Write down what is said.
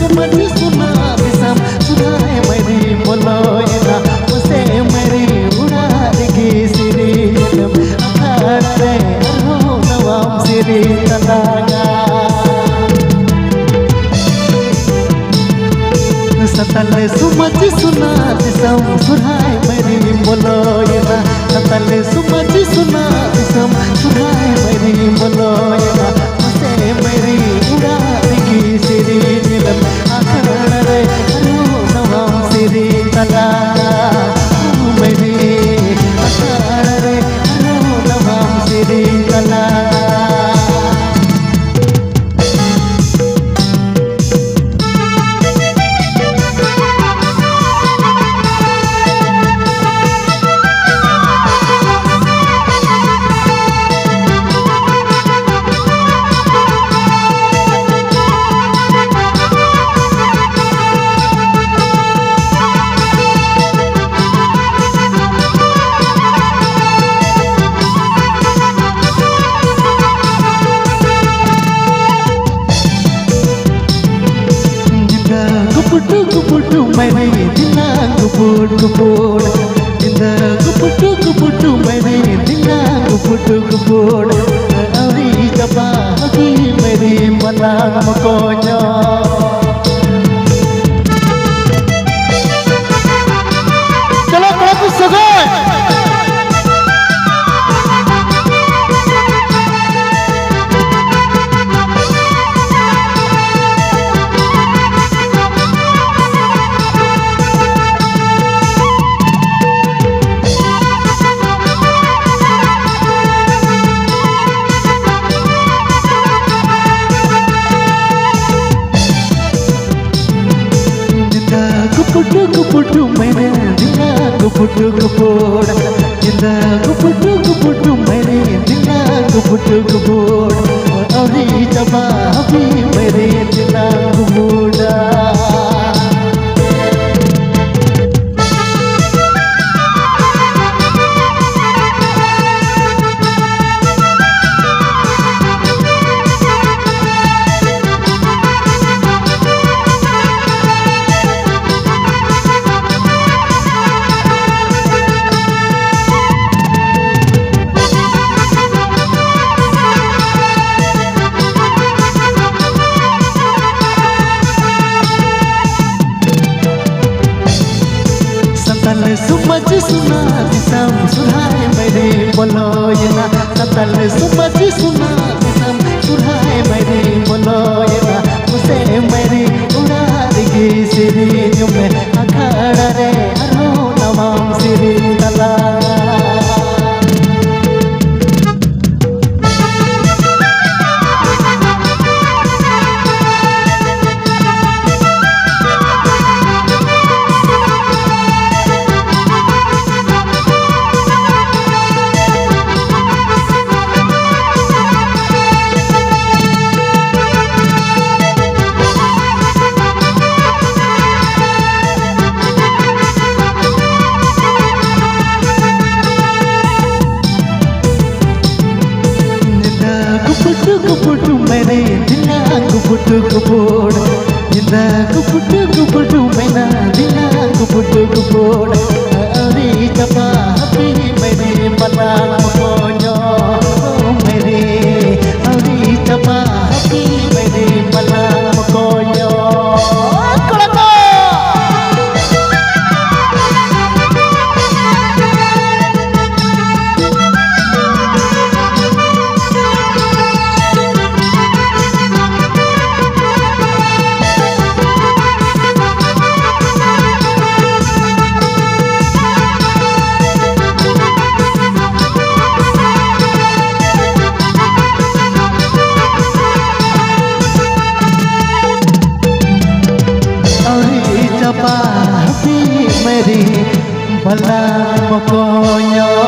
समझ सुना दिसम सुनाए मेरी बोलोयना उसे मेरी उड़ा देगी सिरी अखाड़े अरो नवाम सिरी तलागा सतल समझ सुना दिसम सुनाए मेरी बोलोयना सतल समझ सुना दिसम सुनाए मेरी बोलोयना उसे मेरी उड़ा देगी सिरी नीलम आखड़े अरो नवाम सिरी तलागा मेरी आखड़े अरो नवाम सिरी तलागा Kuputu maine dina kuput inda kuputu maine dina kuput auri jaba hagi meri malam konyo chalo prabu sagoy kuputu maine dina kuput inda kuputu maine dina kuput auri jaba hagi mere dina kupuda सतल समझ सुना दिसम सुनाए मेरे बोलोयना सतल समझ सुना दिसम सुनाए मेरे बोलोयना उसे मेरी उड़ा देगी सिरी में अखाड़ा रे अरो नवाम सिरी तलागा kuputu maine dina kuput inda kuputu maina dina kuput auri jaba hagi mere malam konyo mere auri jaba hagi mere malam konyo मेरी भला मकोयो